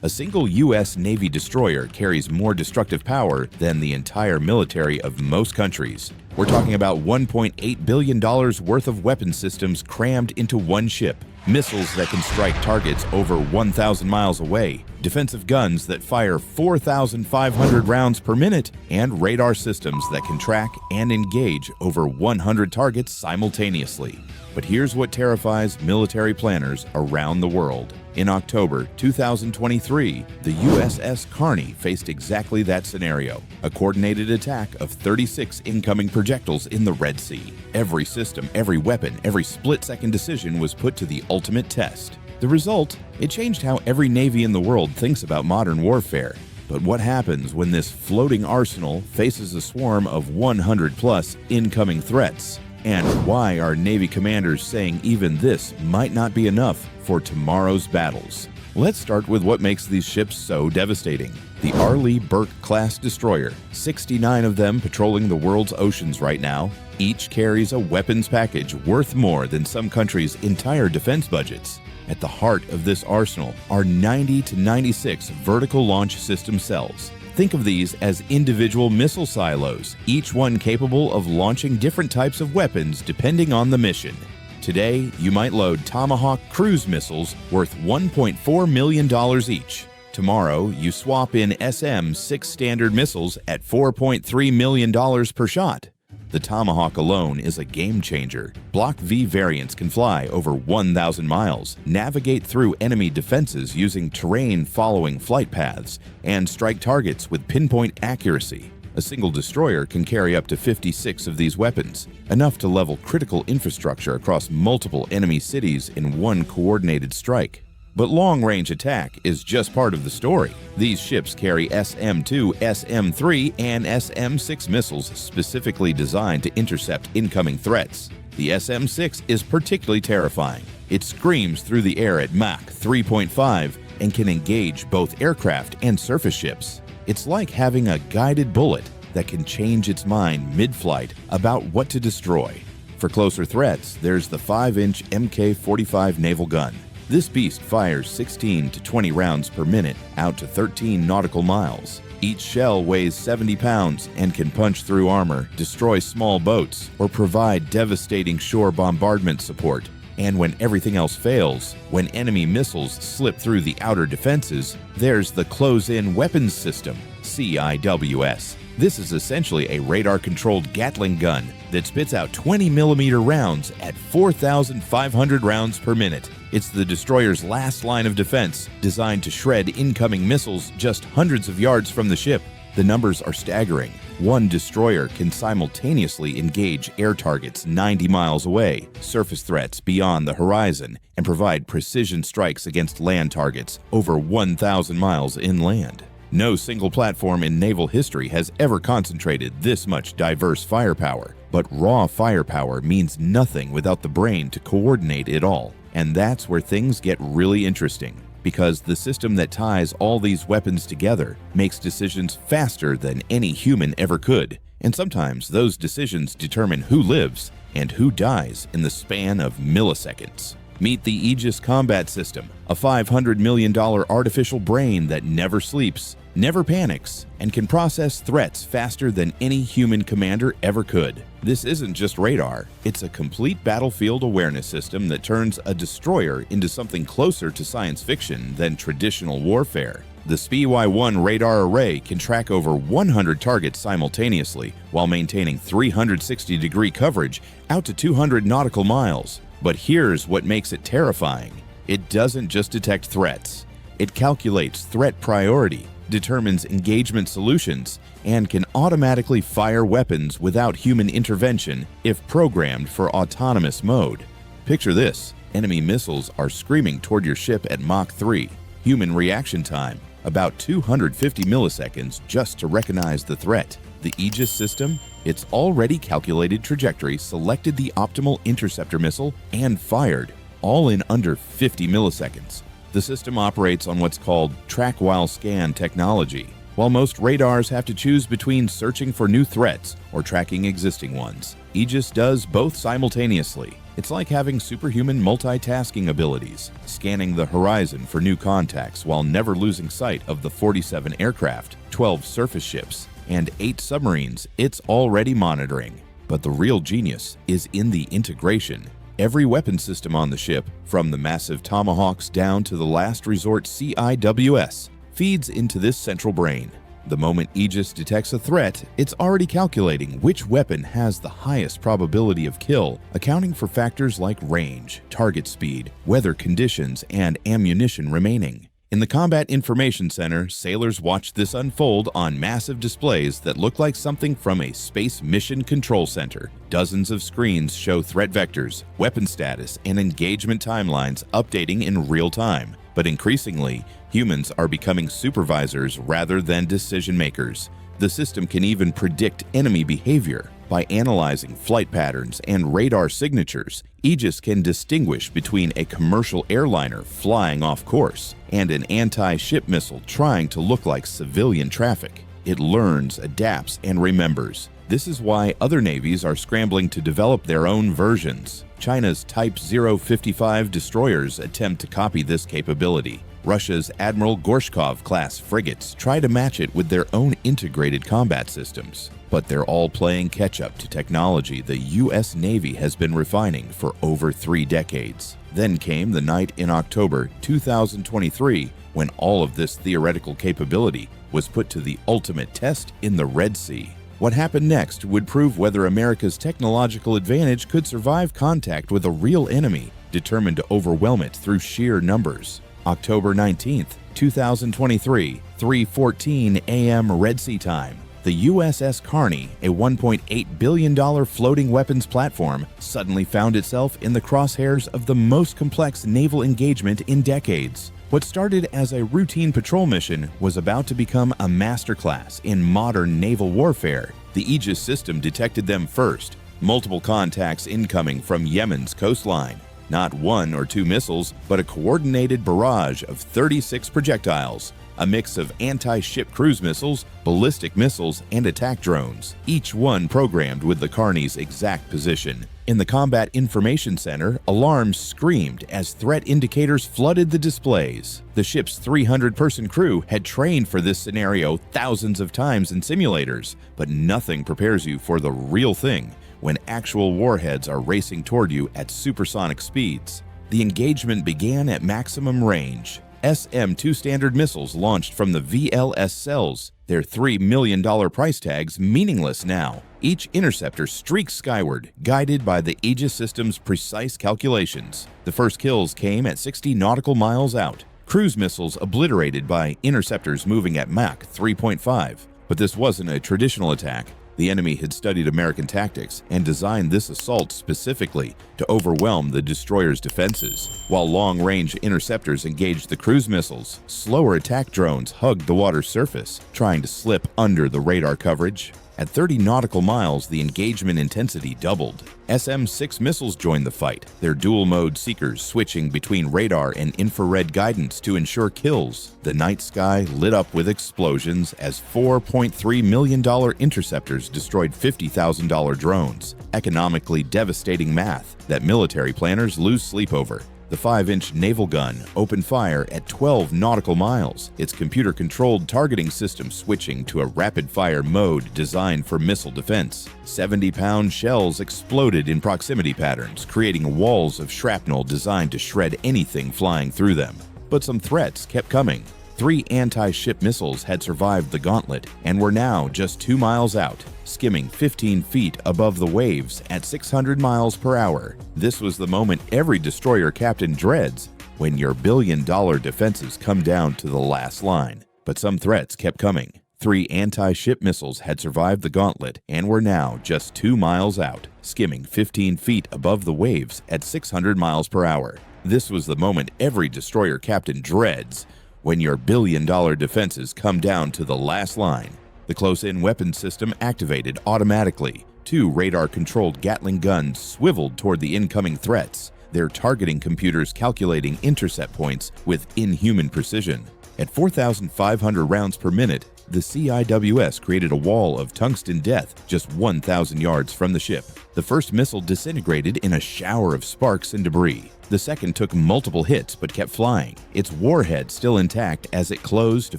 A single U.S. Navy destroyer carries more destructive power than the entire military of most countries. We're talking about $1.8 billion worth of weapon systems crammed into one ship, missiles that can strike targets over 1,000 miles away, defensive guns that fire 4,500 rounds per minute, and radar systems that can track and engage over 100 targets simultaneously. But here's what terrifies military planners around the world. In October 2023, the USS Carney faced exactly that scenario, a coordinated attack of 36 incoming projectiles in the Red Sea. Every system, every weapon, every split-second decision was put to the ultimate test. The result? It changed how every navy in the world thinks about modern warfare. But what happens when this floating arsenal faces a swarm of 100-plus incoming threats? And why are Navy commanders saying even this might not be enough for tomorrow's battles? Let's start with what makes these ships so devastating. The Arleigh Burke-class destroyer, 69 of them patrolling the world's oceans right now. Each carries a weapons package worth more than some countries' entire defense budgets. At the heart of this arsenal are 90 to 96 vertical launch system cells. Think of these as individual missile silos, each one capable of launching different types of weapons depending on the mission. Today, you might load Tomahawk cruise missiles worth $1.4 million each. Tomorrow, you swap in SM-6 Standard missiles at $4.3 million per shot. The Tomahawk alone is a game changer. Block V variants can fly over 1,000 miles, navigate through enemy defenses using terrain-following flight paths, and strike targets with pinpoint accuracy. A single destroyer can carry up to 56 of these weapons, enough to level critical infrastructure across multiple enemy cities in one coordinated strike. But long-range attack is just part of the story. These ships carry SM-2, SM-3, and SM-6 missiles specifically designed to intercept incoming threats. The SM-6 is particularly terrifying. It screams through the air at Mach 3.5 and can engage both aircraft and surface ships. It's like having a guided bullet that can change its mind mid-flight about what to destroy. For closer threats, there's the 5-inch Mk-45 naval gun. This beast fires 16 to 20 rounds per minute out to 13 nautical miles. Each shell weighs 70 pounds and can punch through armor, destroy small boats, or provide devastating shore bombardment support. And when everything else fails, when enemy missiles slip through the outer defenses, there's the Close-In Weapons System, CIWS. This is essentially a radar-controlled Gatling gun that spits out 20mm rounds at 4,500 rounds per minute. It's the destroyer's last line of defense, designed to shred incoming missiles just hundreds of yards from the ship. The numbers are staggering. One destroyer can simultaneously engage air targets 90 miles away, surface threats beyond the horizon, and provide precision strikes against land targets over 1,000 miles inland. No single platform in naval history has ever concentrated this much diverse firepower, but raw firepower means nothing without the brain to coordinate it all. And that's where things get really interesting, because the system that ties all these weapons together makes decisions faster than any human ever could. And sometimes those decisions determine who lives and who dies in the span of milliseconds. Meet the Aegis combat system, a $500 million artificial brain that never sleeps, never panics, and can process threats faster than any human commander ever could. This isn't just radar, it's a complete battlefield awareness system that turns a destroyer into something closer to science fiction than traditional warfare. The SPY-1 radar array can track over 100 targets simultaneously while maintaining 360-degree coverage out to 200 nautical miles. But here's what makes it terrifying. It doesn't just detect threats. It calculates threat priority, determines engagement solutions, and can automatically fire weapons without human intervention if programmed for autonomous mode. Picture this. Enemy missiles are screaming toward your ship at Mach 3. Human reaction time, about 250 milliseconds just to recognize the threat. The Aegis system? Its already calculated trajectory selected the optimal interceptor missile and fired, all in under 50 milliseconds. The system operates on what's called track-while-scan technology. While most radars have to choose between searching for new threats or tracking existing ones, Aegis does both simultaneously. It's like having superhuman multitasking abilities, scanning the horizon for new contacts while never losing sight of the 47 aircraft, 12 surface ships, and 8 submarines it's already monitoring. But the real genius is in the integration. Every weapon system on the ship, from the massive Tomahawks down to the last resort CIWS, feeds into this central brain. The moment Aegis detects a threat, it's already calculating which weapon has the highest probability of kill, accounting for factors like range, target speed, weather conditions, and ammunition remaining. In the Combat Information Center, sailors watch this unfold on massive displays that look like something from a Space Mission Control Center. Dozens of screens show threat vectors, weapon status, and engagement timelines updating in real time. But increasingly, humans are becoming supervisors rather than decision makers. The system can even predict enemy behavior. By analyzing flight patterns and radar signatures, Aegis can distinguish between a commercial airliner flying off course and an anti-ship missile trying to look like civilian traffic. It learns, adapts, and remembers. This is why other navies are scrambling to develop their own versions. China's Type 055 destroyers attempt to copy this capability. Russia's Admiral Gorshkov-class frigates try to match it with their own integrated combat systems. But they're all playing catch-up to technology the U.S. Navy has been refining for over 3 decades. Then came the night in October 2023 when all of this theoretical capability was put to the ultimate test in the Red Sea. What happened next would prove whether America's technological advantage could survive contact with a real enemy determined to overwhelm it through sheer numbers. October 19th, 2023, 3:14 a.m. Red Sea time. The USS Carney, a $1.8 billion floating weapons platform, suddenly found itself in the crosshairs of the most complex naval engagement in decades. What started as a routine patrol mission was about to become a masterclass in modern naval warfare. The Aegis system detected them first. Multiple contacts incoming from Yemen's coastline. Not 1 or 2 missiles, but a coordinated barrage of 36 projectiles. A mix of anti-ship cruise missiles, ballistic missiles, and attack drones, each one programmed with the Carney's exact position. In the Combat Information Center, alarms screamed as threat indicators flooded the displays. The ship's 300-person crew had trained for this scenario thousands of times in simulators, but nothing prepares you for the real thing when actual warheads are racing toward you at supersonic speeds. The engagement began at maximum range. SM-2 Standard missiles launched from the VLS cells, their $3 million price tags meaningless now. Each interceptor streaks skyward, guided by the Aegis system's precise calculations. The first kills came at 60 nautical miles out. Cruise missiles obliterated by interceptors moving at Mach 3.5. But this wasn't a traditional attack. The enemy had studied American tactics and designed this assault specifically to overwhelm the destroyer's defenses. While long-range interceptors engaged the cruise missiles, slower attack drones hugged the water's surface, trying to slip under the radar coverage. At 30 nautical miles, the engagement intensity doubled. SM-6 missiles joined the fight, their dual-mode seekers switching between radar and infrared guidance to ensure kills. The night sky lit up with explosions as $4.3 million interceptors destroyed $50,000 drones. Economically devastating math that military planners lose sleep over. The 5-inch naval gun opened fire at 12 nautical miles, its computer-controlled targeting system switching to a rapid-fire mode designed for missile defense. 70-pound shells exploded in proximity patterns, creating walls of shrapnel designed to shred anything flying through them. But some threats kept coming. 3 anti-ship missiles had survived the gauntlet and were now just 2 miles out, skimming 15 feet above the waves at 600 miles per hour. This was the moment every destroyer captain dreads, when your billion-dollar defenses come down to the last line. But some threats kept coming. 3 anti-ship missiles had survived the gauntlet and were now just 2 miles out, skimming 15 feet above the waves at 600 miles per hour. This was the moment every destroyer captain dreads, when your billion-dollar defenses come down to the last line. The close-in weapon system activated automatically. 2 radar-controlled Gatling guns swiveled toward the incoming threats, their targeting computers calculating intercept points with inhuman precision. At 4,500 rounds per minute, the CIWS created a wall of tungsten death just 1,000 yards from the ship. The first missile disintegrated in a shower of sparks and debris. The second took multiple hits but kept flying, its warhead still intact as it closed to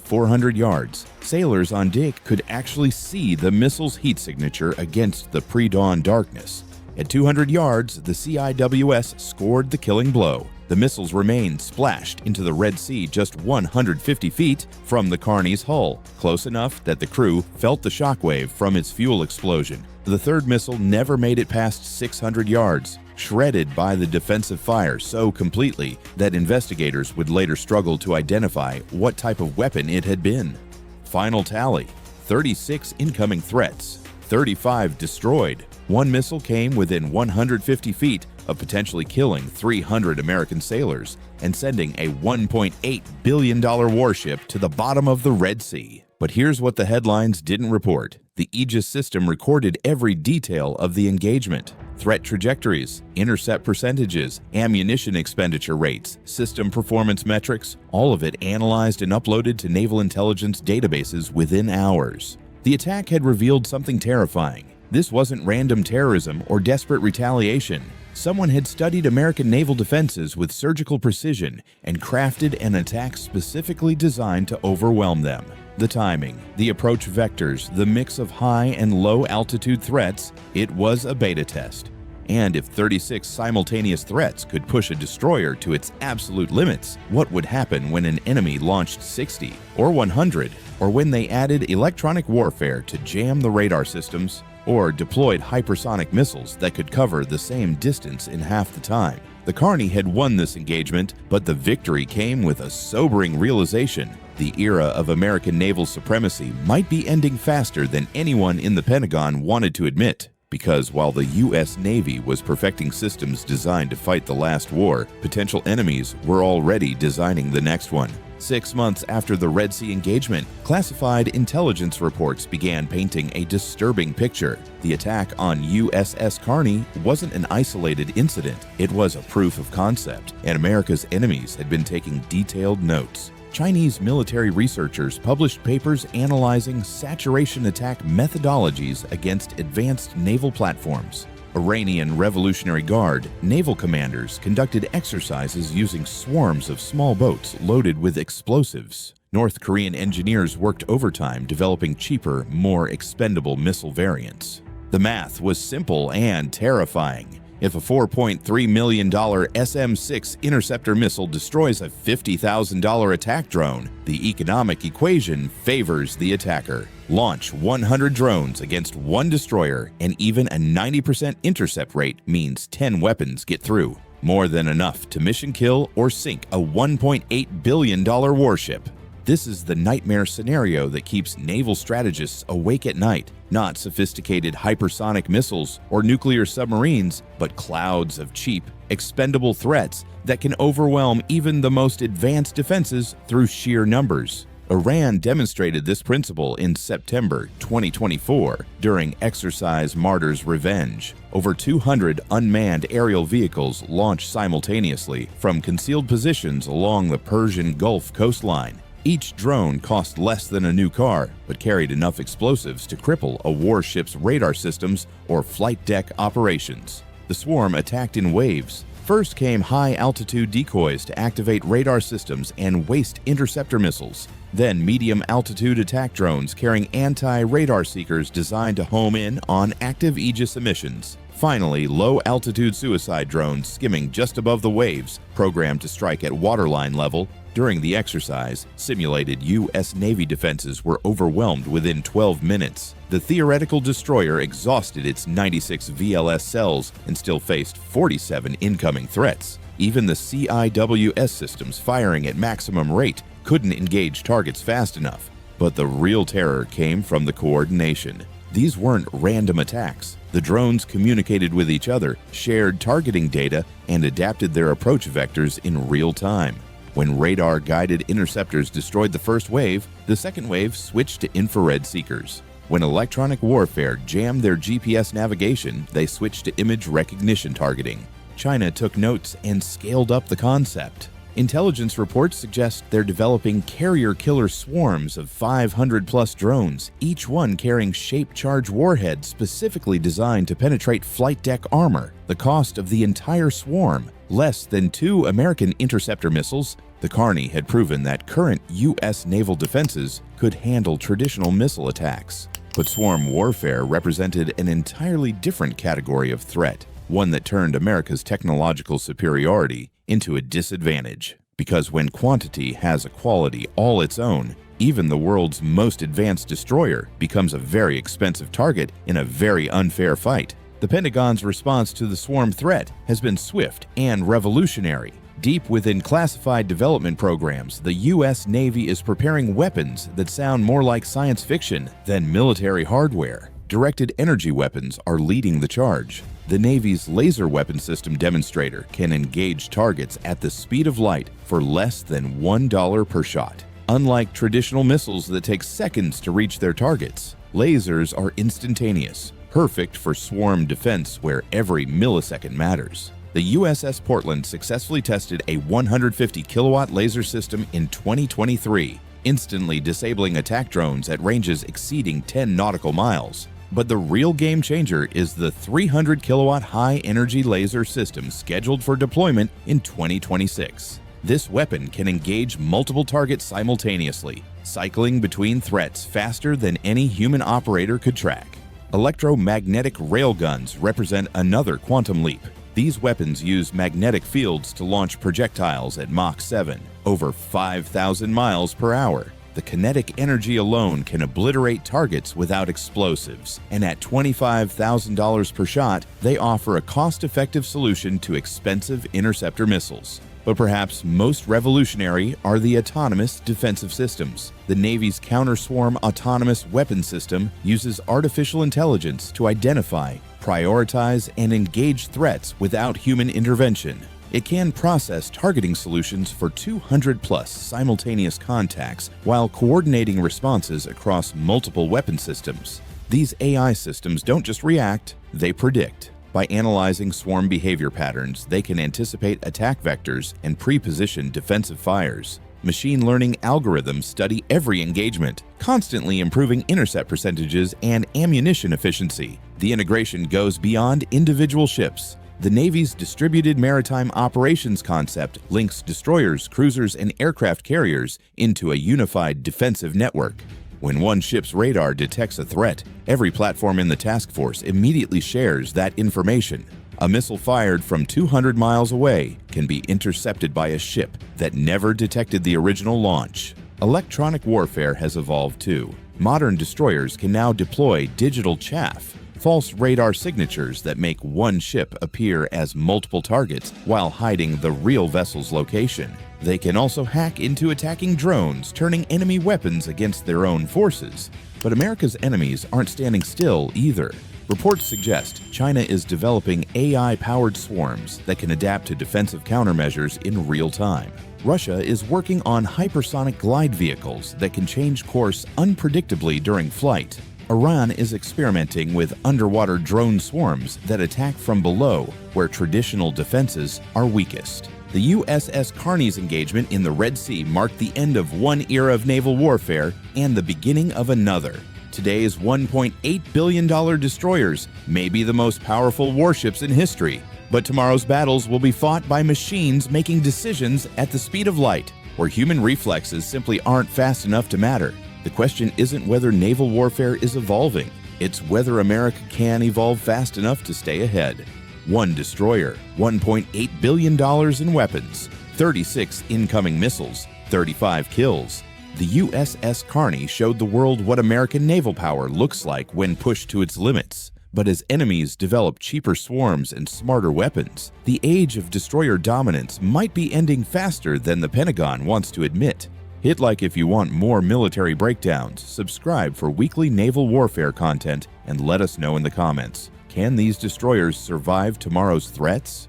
400 yards. Sailors on deck could actually see the missile's heat signature against the pre-dawn darkness. At 200 yards, the CIWS scored the killing blow. The missiles remained splashed into the Red Sea just 150 feet from the Carney's hull, close enough that the crew felt the shockwave from its fuel explosion. The third missile never made it past 600 yards, shredded by the defensive fire so completely that investigators would later struggle to identify what type of weapon it had been. Final tally: 36 incoming threats, 35 destroyed. One missile came within 150 feet of potentially killing 300 American sailors and sending a $1.8 billion warship to the bottom of the Red Sea. But here's what the headlines didn't report. The Aegis system recorded every detail of the engagement: threat trajectories, intercept percentages, ammunition expenditure rates, system performance metrics, all of it analyzed and uploaded to naval intelligence databases within hours. The attack had revealed something terrifying. This wasn't random terrorism or desperate retaliation. Someone had studied American naval defenses with surgical precision and crafted an attack specifically designed to overwhelm them. The timing, the approach vectors, the mix of high and low altitude threats, it was a beta test. And if 36 simultaneous threats could push a destroyer to its absolute limits, what would happen when an enemy launched 60 or 100, or when they added electronic warfare to jam the radar systems, or deployed hypersonic missiles that could cover the same distance in half the time? The Carney had won this engagement, but the victory came with a sobering realization. The era of American naval supremacy might be ending faster than anyone in the Pentagon wanted to admit. Because while the U.S. Navy was perfecting systems designed to fight the last war, potential enemies were already designing the next one. 6 months after the Red Sea engagement, classified intelligence reports began painting a disturbing picture. The attack on USS Carney wasn't an isolated incident. It was a proof of concept, and America's enemies had been taking detailed notes. Chinese military researchers published papers analyzing saturation attack methodologies against advanced naval platforms. Iranian Revolutionary Guard naval commanders conducted exercises using swarms of small boats loaded with explosives. North Korean engineers worked overtime developing cheaper, more expendable missile variants. The math was simple and terrifying. If a $4.3 million SM-6 interceptor missile destroys a $50,000 attack drone, the economic equation favors the attacker. Launch 100 drones against one destroyer, and even a 90% intercept rate means 10 weapons get through. More than enough to mission kill or sink a $1.8 billion warship. This is the nightmare scenario that keeps naval strategists awake at night. Not sophisticated hypersonic missiles or nuclear submarines, but clouds of cheap, expendable threats that can overwhelm even the most advanced defenses through sheer numbers. Iran demonstrated this principle in September 2024 during Exercise Martyr's Revenge. Over 200 unmanned aerial vehicles launched simultaneously from concealed positions along the Persian Gulf coastline. Each drone cost less than a new car, but carried enough explosives to cripple a warship's radar systems or flight deck operations. The swarm attacked in waves. First came high-altitude decoys to activate radar systems and waste interceptor missiles. Then medium-altitude attack drones carrying anti-radar seekers designed to home in on active Aegis emissions. Finally, low-altitude suicide drones skimming just above the waves, programmed to strike at waterline level. During the exercise, simulated U.S. Navy defenses were overwhelmed within 12 minutes. The theoretical destroyer exhausted its 96 VLS cells and still faced 47 incoming threats. Even the CIWS systems firing at maximum rate couldn't engage targets fast enough. But the real terror came from the coordination. These weren't random attacks. The drones communicated with each other, shared targeting data, and adapted their approach vectors in real time. When radar-guided interceptors destroyed the first wave, the second wave switched to infrared seekers. When electronic warfare jammed their GPS navigation, they switched to image recognition targeting. China took notes and scaled up the concept. Intelligence reports suggest they're developing carrier-killer swarms of 500-plus drones, each one carrying shape-charge warheads specifically designed to penetrate flight deck armor. The cost of the entire swarm, less than 2 American interceptor missiles. The Carney had proven that current U.S. naval defenses could handle traditional missile attacks. But swarm warfare represented an entirely different category of threat, one that turned America's technological superiority into a disadvantage. Because when quantity has a quality all its own, even the world's most advanced destroyer becomes a very expensive target in a very unfair fight. The Pentagon's response to the swarm threat has been swift and revolutionary. Deep within classified development programs, the U.S. Navy is preparing weapons that sound more like science fiction than military hardware. Directed energy weapons are leading the charge. The Navy's laser weapon system demonstrator can engage targets at the speed of light for less than $1 per shot. Unlike traditional missiles that take seconds to reach their targets, lasers are instantaneous, perfect for swarm defense where every millisecond matters. The USS Portland successfully tested a 150-kilowatt laser system in 2023, instantly disabling attack drones at ranges exceeding 10 nautical miles. But the real game changer is the 300-kilowatt high-energy laser system scheduled for deployment in 2026. This weapon can engage multiple targets simultaneously, cycling between threats faster than any human operator could track. Electromagnetic railguns represent another quantum leap. These weapons use magnetic fields to launch projectiles at Mach 7, over 5,000 miles per hour. The kinetic energy alone can obliterate targets without explosives, and at $25,000 per shot, they offer a cost-effective solution to expensive interceptor missiles. But perhaps most revolutionary are the autonomous defensive systems. The Navy's counter-swarm autonomous weapon system uses artificial intelligence to identify, prioritize, and engage threats without human intervention. It can process targeting solutions for 200-plus simultaneous contacts while coordinating responses across multiple weapon systems. These AI systems don't just react, they predict. By analyzing swarm behavior patterns, they can anticipate attack vectors and pre-position defensive fires. Machine learning algorithms study every engagement, constantly improving intercept percentages and ammunition efficiency. The integration goes beyond individual ships. The Navy's Distributed Maritime Operations concept links destroyers, cruisers, and aircraft carriers into a unified defensive network. When one ship's radar detects a threat, every platform in the task force immediately shares that information. A missile fired from 200 miles away can be intercepted by a ship that never detected the original launch. Electronic warfare has evolved too. Modern destroyers can now deploy digital chaff, false radar signatures that make one ship appear as multiple targets while hiding the real vessel's location. They can also hack into attacking drones, turning enemy weapons against their own forces. But America's enemies aren't standing still either. Reports suggest China is developing AI-powered swarms that can adapt to defensive countermeasures in real time. Russia is working on hypersonic glide vehicles that can change course unpredictably during flight. Iran is experimenting with underwater drone swarms that attack from below, where traditional defenses are weakest. The USS Carney's engagement in the Red Sea marked the end of one era of naval warfare and the beginning of another. Today's $1.8 billion destroyers may be the most powerful warships in history, but tomorrow's battles will be fought by machines making decisions at the speed of light, where human reflexes simply aren't fast enough to matter. The question isn't whether naval warfare is evolving, it's whether America can evolve fast enough to stay ahead. One destroyer, $1.8 billion in weapons, 36 incoming missiles, 35 kills. The USS Carney showed the world what American naval power looks like when pushed to its limits. But as enemies develop cheaper swarms and smarter weapons, the age of destroyer dominance might be ending faster than the Pentagon wants to admit. Hit like if you want more military breakdowns, subscribe for weekly naval warfare content, and let us know in the comments. Can these destroyers survive tomorrow's threats?